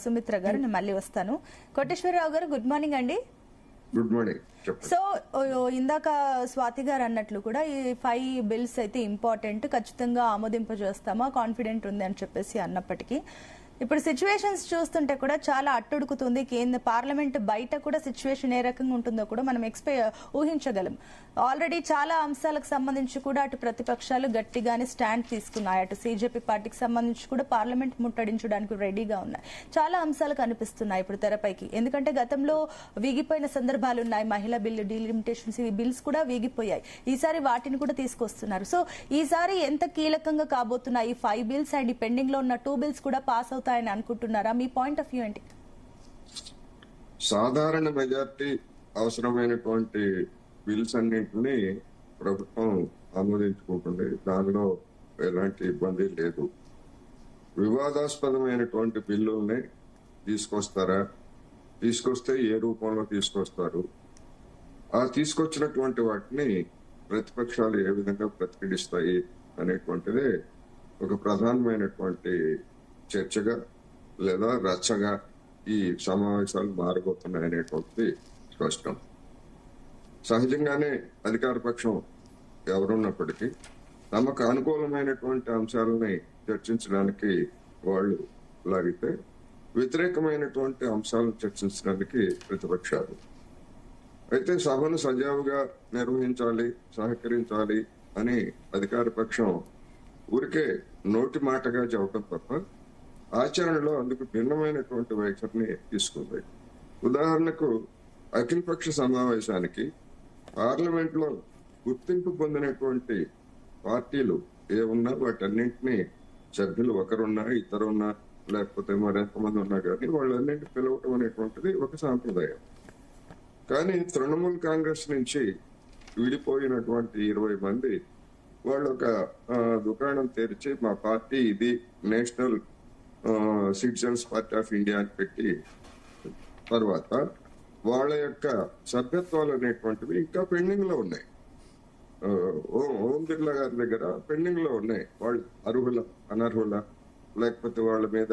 సుమిత్ర గారు, నేను మళ్ళీ వస్తాను. కోటేశ్వరరావు గారు, గుడ్ మార్నింగ్ అండి. Good morning. సో ఇందాక స్వాతి గారు అన్నట్లు కూడా ఈ 5 బిల్స్ అయితే ఇంపార్టెంట్, ఖచ్చితంగా ఆమోదింపజేస్తామా, కాన్ఫిడెంట్ ఉంది అని చెప్పేసి అన్నప్పటికీ ఇప్పుడు సిచ్యువేషన్స్ చూస్తుంటే కూడా చాలా అట్టుడుకుతుంది. కేంద్ర పార్లమెంట్ బయట కూడా సిచ్యువేషన్ ఏ రకంగా ఉంటుందో కూడా మనం ఊహించగలం. ఆల్రెడీ చాలా అంశాలకు సంబంధించి కూడా అటు ప్రతిపక్షాలు గట్టిగానే స్టాండ్ తీసుకున్నాయి. అటు సిజేపీ పార్టీకి సంబంధించి కూడా పార్లమెంట్ ముట్టడించడానికి రెడీగా ఉన్నాయి. చాలా అంశాలు కనిపిస్తున్నాయి ఇప్పుడు తెరపైకి. ఎందుకంటే గతంలో వీగిపోయిన సందర్భాలు ఉన్నాయి. మహిళా బిల్లు, డీలిమిటేషన్స్, ఈ బిల్స్ కూడా వీగిపోయాయి. ఈసారి వాటిని కూడా తీసుకొస్తున్నారు. సో ఈసారి ఎంత కీలకంగా కాబోతున్నాయి ఈ 5 బిల్స్ అండ్ ఈ పెండింగ్ లో ఉన్న 2 బిల్స్ కూడా పాస్ అవుతాయని అనుకుంటున్నారా? మీ పాయింట్ ఆఫ్ వ్యూ ఏంటి? సాధారణ మెజార్టీ అవసరమైనటువంటి బిల్స్ అన్నింటినీ ప్రభుత్వం ఆమోదించుకుంటుంది. దానిలో ఎలాంటి ఇబ్బంది లేదు. వివాదాస్పదమైనటువంటి బిల్లుల్ని తీసుకొస్తారా, తీసుకొస్తే ఏ రూపంలో తీసుకొస్తారు, ఆ తీసుకొచ్చినటువంటి వాటిని ప్రతిపక్షాలు ఏ విధంగా ప్రతిఘటిస్తాయి అనేటువంటిదే ఒక ప్రధానమైనటువంటి చర్చగా లేదా రచ్చగా ఈ సమావేశాలు మారబోతున్నాయి అనేటువంటిది స్పష్టం. సహజంగానే అధికార పక్షం ఎవరున్నప్పటికీ తమకు అనుకూలమైనటువంటి అంశాలని చర్చించడానికి వాళ్ళు లాగితే, వ్యతిరేకమైనటువంటి అంశాలను చర్చించడానికి ప్రతిపక్షాలు. అయితే సభను సజావుగా నిర్వహించాలి, సహకరించాలి అని అధికార పక్షం ఊరికే నోటి మాటగా చెప్పడం తప్ప ఆచరణలో అందుకు భిన్నమైనటువంటి వైఖరిని తీసుకుంది. ఉదాహరణకు అఖిలపక్ష సమావేశానికి పార్లమెంట్ లో గుర్తింపు పొందినటువంటి పార్టీలు ఏమున్నా వాటన్నింటినీ సభ్యులు ఒకరున్నా, ఇద్దరున్నా, లేకపోతే మరెంతమంది ఉన్నా కానీ వాళ్ళన్నింటి పిలవటం అనేటువంటిది ఒక సాంప్రదాయం. కానీ తృణమూల్ కాంగ్రెస్ నుంచి విడిపోయినటువంటి 20 మంది వాళ్ళు ఒక దుకాణం తెరిచి మా పార్టీ ఇది national citizens party of India అని పెట్టి తర్వాత వాళ్ళ యొక్క సభ్యత్వాలు అనేటువంటివి ఇంకా పెండింగ్ లో ఉన్నాయి. ఓం బిర్లా గారి దగ్గర పెండింగ్ లో ఉన్నాయి. వాళ్ళు అర్హుల, అనర్హుల, లేకపోతే వాళ్ళ మీద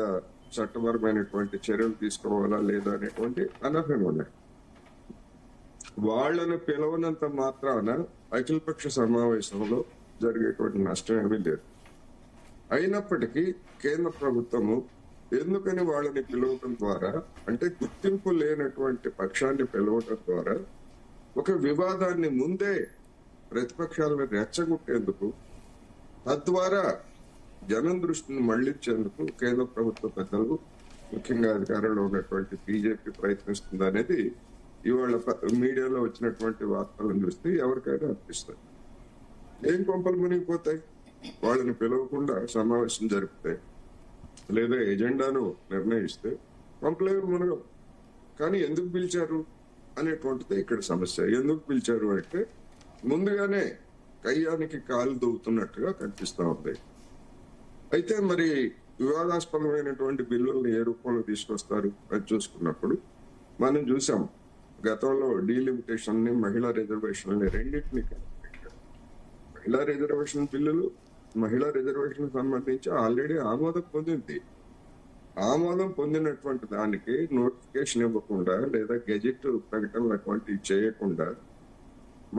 చట్టపరమైనటువంటి చర్యలు తీసుకోవాలా లేదా అనేటువంటి అనర్హంగా ఉన్నాయి. వాళ్లను పిలవనంత మాత్రాన అఖిలపక్ష సమావేశంలో జరిగేటువంటి నష్టం ఏమీ లేదు. అయినప్పటికీ కేంద్ర ప్రభుత్వము ఎందుకని వాళ్ళని పిలవటం ద్వారా, అంటే గుర్తింపు లేనటువంటి పక్షాన్ని పిలవటం ద్వారా ఒక వివాదాన్ని ముందే ప్రతిపక్షాలను రెచ్చగొట్టేందుకు, తద్వారా జనం దృష్టిని మళ్లించేందుకు కేంద్ర ప్రభుత్వ పెద్దలు, ముఖ్యంగా అధికారంలో ఉన్నటువంటి బీజేపీ ప్రయత్నిస్తుంది అనేది ఇవాళ మీడియాలో వచ్చినటువంటి వార్తలను చూస్తే ఎవరికైనా అనిపిస్తుంది. ఏం కొంపలు మునిగిపోతాయి? వాళ్ళని పిలవకుండా సమావేశం జరిపితే లేదా ఎజెండాను నిర్ణయిస్తే కొంపలేవి మునగం. కానీ ఎందుకు పిలిచారు అనేటువంటిది ఇక్కడ సమస్య. ఎందుకు పిలిచారు అంటే ముందుగానే కయ్యానికి కాలు దూవుతున్నట్టుగా కనిపిస్తా ఉంది. అయితే మరి వివాదాస్పదమైనటువంటి బిల్లుల్ని ఏ రూపంలో తీసుకొస్తారు అని చూసుకున్నప్పుడు మనం చూసాం, గతంలో డీలిమిటేషన్ ని, మహిళా రిజర్వేషన్ రెండింటినీ పెట్టారు. మహిళా రిజర్వేషన్ బిల్లులు, మహిళా రిజర్వేషన్ సంబంధించి ఆల్రెడీ ఆమోదం పొందింది. ఆమోదం పొందినటువంటి దానికి నోటిఫికేషన్ ఇవ్వకుండా లేదా గెజెట్ ప్రకటనలు అటువంటివి చేయకుండా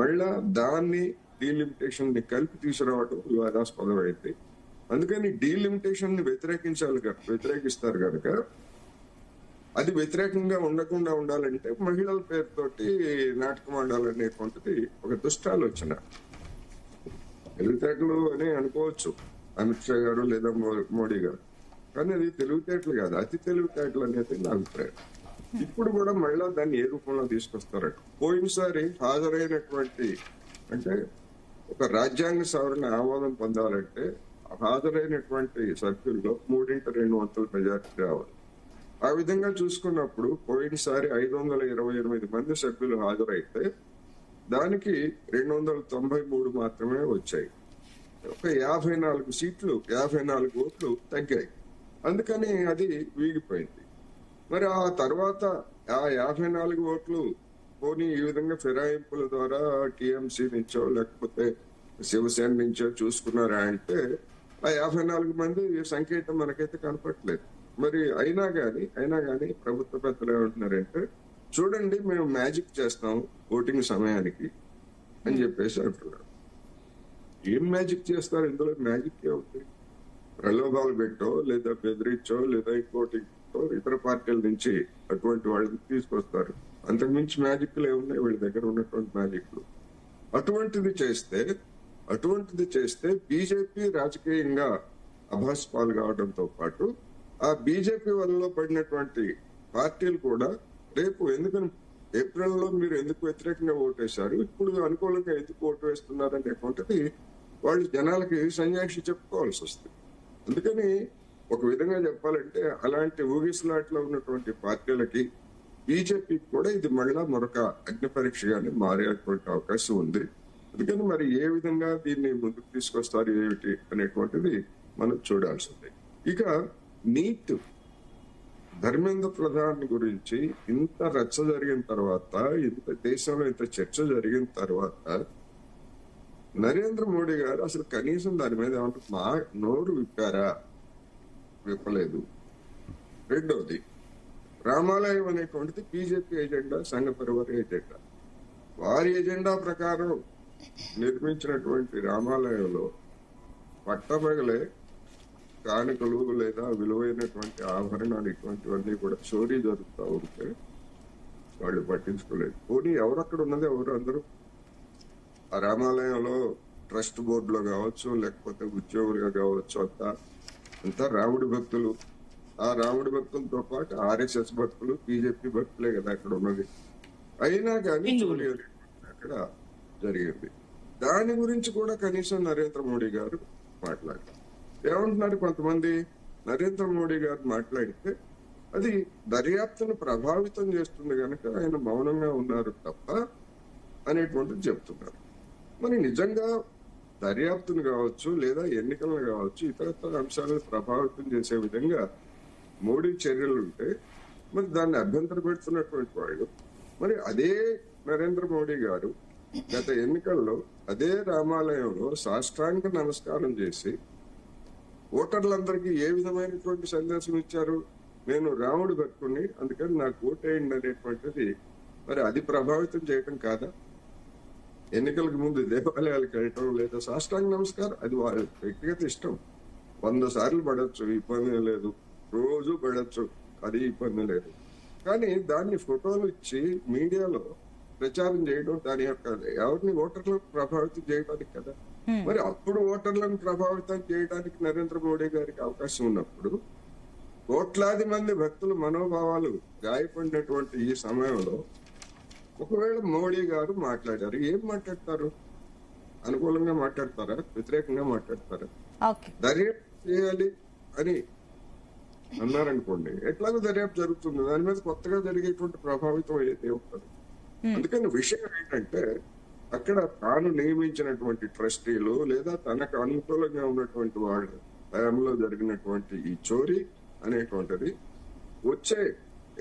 మళ్ళా దాన్ని డీలిమిటేషన్ ని కలిపి తీసుకురావడం వివాదాస్పదమైంది. అందుకని డీలిమిటేషన్ ని వ్యతిరేకిస్తారు కనుక అది వ్యతిరేకంగా ఉండకుండా ఉండాలంటే మహిళల పేరుతోటి నాటకం ఆడాలనేటువంటిది ఒక దుష్టాలోచన. తెలివితేటలు అని అనుకోవచ్చు అమిత్ షా గారు లేదా మోడీ గారు, కానీ అది తెలివితేటలు కాదు, అతి తెలివితేటలు అనేది నా అభిప్రాయం. ఇప్పుడు కూడా మళ్ళా దాన్ని ఏ రూపంలో తీసుకొస్తారట. పోయినసారి హాజరైనటువంటి, అంటే ఒక రాజ్యాంగ సవరణ ఆమోదం పొందాలంటే హాజరైనటువంటి సభ్యుల్లో 3/2 మెజార్టీ రావాలి. ఆ విధంగా చూసుకున్నప్పుడు పోయినసారి 528 మంది సభ్యులు హాజరైతే దానికి 293 మాత్రమే వచ్చాయి. ఒక 54 సీట్లు, 54 ఓట్లు తగ్గాయి. అందుకని అది వీగిపోయింది. మరి ఆ తర్వాత ఆ 54 ఓట్లు పోనీ ఈ విధంగా ఫిరాయింపుల ద్వారా టీఎంసీ నుంచో లేకపోతే శివసేన నుంచో చూసుకున్నారా అంటే ఆ 54 మంది సంకేతం మనకైతే కనపట్లేదు. మరి అయినా గాని ప్రభుత్వ పెద్దలు ఏమంటున్నారంటే, చూడండి మేము మ్యాజిక్ చేస్తాం ఓటింగ్ సమయానికి అని చెప్పేసి అంటున్నారు. ఏం మ్యాజిక్ చేస్తారు? ఇందులో మ్యాజిక్ ఏముంది? ప్రలోభాలు పెట్టో లేదా బెదిరించో లేదా ఇంకోటి ఇతర పార్టీల నుంచి అటువంటి వాళ్ళని తీసుకొస్తారు. అంతకుమించి మ్యాజిక్లు ఏమున్నాయి వీళ్ళ దగ్గర ఉన్నటువంటి మ్యాజిక్లు? అటువంటిది చేస్తే బీజేపీ రాజకీయంగా అభాస్పాలు కావడంతో పాటు ఆ బీజేపీ వల్ల పడినటువంటి పార్టీలు కూడా రేపు ఎందుకని ఏప్రిల్లో మీరు ఎందుకు వ్యతిరేకంగా ఓటేశారు, ఇప్పుడు అనుకూలంగా ఎందుకు ఓటు వేస్తున్నారు అనేటువంటిది వాళ్ళు జనాలకి సంజాయిషి చెప్పుకోవాల్సి వస్తుంది. అందుకని ఒక విధంగా చెప్పాలంటే అలాంటి ఊగిసలాట్లో ఉన్నటువంటి పార్టీలకి బీజేపీకి కూడా ఇది మళ్ళా మరొక అగ్ని పరీక్షగానే మారేటువంటి అవకాశం ఉంది. అందుకని మరి ఏ విధంగా దీన్ని ముందుకు తీసుకొస్తారు ఏమిటి అనేటువంటిది మనం చూడాల్సి ఉంది. ఇక నీట్ ధర్మేంద్ర ప్రధాన్ గురించి ఇంత రచ్చ జరిగిన తర్వాత, ఇంత దేశంలో ఇంత చర్చ జరిగిన తర్వాత నరేంద్ర మోడీ గారు అసలు కనీసం దాని మీద ఏమంటారు నోరు విప్పారా? విప్పలేదు. రెండోది, రామాలయం అనేటువంటిది బీజేపీ ఎజెండా, సంఘ పరివార ఎజెండా. వారి ఎజెండా ప్రకారం నిర్మించినటువంటి రామాలయంలో పట్టపగలే కానుకలు లేదా విలువైనటువంటి ఆభరణాలు ఇటువంటివన్నీ కూడా చోరీ జరుగుతూ ఉంటే వాళ్ళు పట్టించుకోలేదు. పోనీ ఎవరక్కడ ఉన్నది ఎవరు? అందరూ ఆ రామాలయంలో ట్రస్ట్ బోర్డులో కావచ్చు, లేకపోతే ఉద్యోగులుగా కావచ్చు, అంతా రాముడి భక్తులు. ఆ రాముడి భక్తులతో పాటు ఆర్ఎస్ఎస్ భక్తులు, బీజేపీ భక్తులే కదా అక్కడ ఉన్నది. అయినా కానీ చోరీ అక్కడ జరిగింది. దాని గురించి కూడా కనీసం నరేంద్ర మోడీ గారు మాట్లాడారు. ఏమంటున్నారు కొంతమంది? నరేంద్ర మోడీ గారు మాట్లాడితే అది దర్యాప్తును ప్రభావితం చేస్తుంది కనుక ఆయన మౌనంగా ఉన్నారు తప్ప అనేటువంటిది చెప్తున్నారు. మరి నిజంగా దర్యాప్తును కావచ్చు లేదా ఎన్నికలను కావచ్చు ఇతరత్ర అంశాలను ప్రభావితం చేసే విధంగా మోడీ చర్యలు ఉంటే మరి దాన్ని అభ్యంతర పెడుతున్నటువంటి వాళ్ళు, మరి అదే నరేంద్ర మోడీ గారు గత ఎన్నికల్లో అదే రామాలయంలో సాష్టాంగ నమస్కారం చేసి ఓటర్లందరికీ ఏ విధమైనటువంటి సందేశం ఇచ్చారు? నేను రాముడి భక్తుడిని, అందుకని నాకు ఓటేయండి అనేటువంటిది మరి అది ప్రభావితం చేయటం కాదా? ఎన్నికలకు ముందు దేవాలయాలకు వెళ్ళటం లేదా సాష్టాంగ నమస్కారం అది వారి వ్యక్తిగత ఇష్టం. 100 సార్లు పడవచ్చు, ఇబ్బంది లేదు. రోజు పడవచ్చు, అది ఇబ్బంది లేదు. కానీ దాన్ని ఫోటోలు ఇచ్చి మీడియాలో ప్రచారం చేయడం దాని యొక్క ఎవరిని ఓటర్లను ప్రభావితం చేయడానికి కదా. మరి అప్పుడు ఓటర్లను ప్రభావితం చేయడానికి నరేంద్ర మోడీ గారికి అవకాశం ఉన్నప్పుడు కోట్లాది మంది భక్తుల మనోభావాలు గాయపడినటువంటి ఈ సమయంలో ఒకవేళ మోడీ గారు మాట్లాడారు, ఏం మాట్లాడతారు? అనుకూలంగా మాట్లాడతారా, వ్యతిరేకంగా మాట్లాడతారా? దర్యాప్తు చేయాలి అని అన్నారనుకోండి, ఎట్లాగో దర్యాప్తు జరుగుతుంది, దాని మీద కొత్తగా జరిగేటువంటి ప్రభావితం అయితే ఉంటుంది. అందుకని విషయం ఏంటంటే అక్కడ తాను నియమించినటువంటి ట్రస్టీలు లేదా తనకు అనుకూలంగా ఉన్నటువంటి వాళ్ళ టైంలో జరిగినటువంటి ఈ చోరీ అనేటువంటిది వచ్చే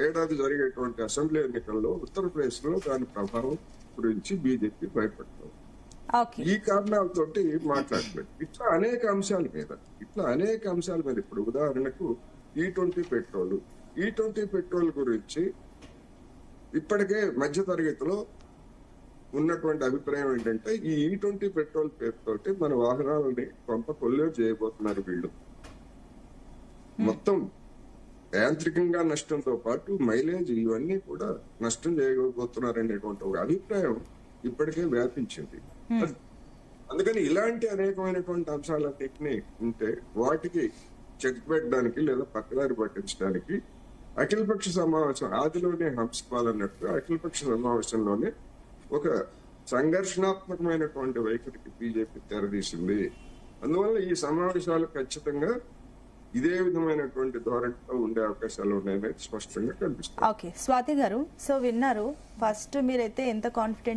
ఏడాది జరిగేటువంటి అసెంబ్లీ ఎన్నికల్లో ఉత్తరప్రదేశ్ లో దాని ప్రభావం గురించి బీజేపీ భయపడుతుంది. ఈ కారణాలతోటి మాట్లాడలేదు. ఇట్లా అనేక అంశాల మీద ఇప్పుడు ఉదాహరణకు E20 పెట్రోల్ గురించి ఇప్పటికే మధ్య తరగతిలో ఉన్నటువంటి అభిప్రాయం ఏంటంటే ఈ E20 పెట్రోల్ పేరుతోటి మన వాహనాలని కొల్లేరు చేయబోతున్నారు వీళ్ళు. మొత్తం యాంత్రికంగా నష్టంతో పాటు మైలేజ్ ఇవన్నీ కూడా నష్టం చేయబోతున్నారు అనేటువంటి ఒక అభిప్రాయం ఇప్పటికే వ్యాపించింది. అందుకని ఇలాంటి అనేకమైనటువంటి అంశాలన్నింటినీ ఉంటే వాటికి చెక్ పెట్టడానికి లేదా పక్కదారి పట్టించడానికి అఖిలపక్ష సమావేశం ఆదిలోనే హంసపాలన్నట్టు అఖిలపక్ష సమావేశంలోనే ఒక సంఘర్షణాత్మకమైనటువంటి వైఖరికి బీజేపీ తెరదీసింది. అందువల్ల ఈ సమావేశాలు ఖచ్చితంగా ఇదే విధమైనటువంటి ధోరణితో ఉండే అవకాశాలు ఉన్నాయనేది స్పష్టంగా కనిపిస్తుంది. ఓకే స్వాతి గారు, సో విన్నారు, ఫస్ట్ మీరైతే ఎంత కాన్ఫిడెంట్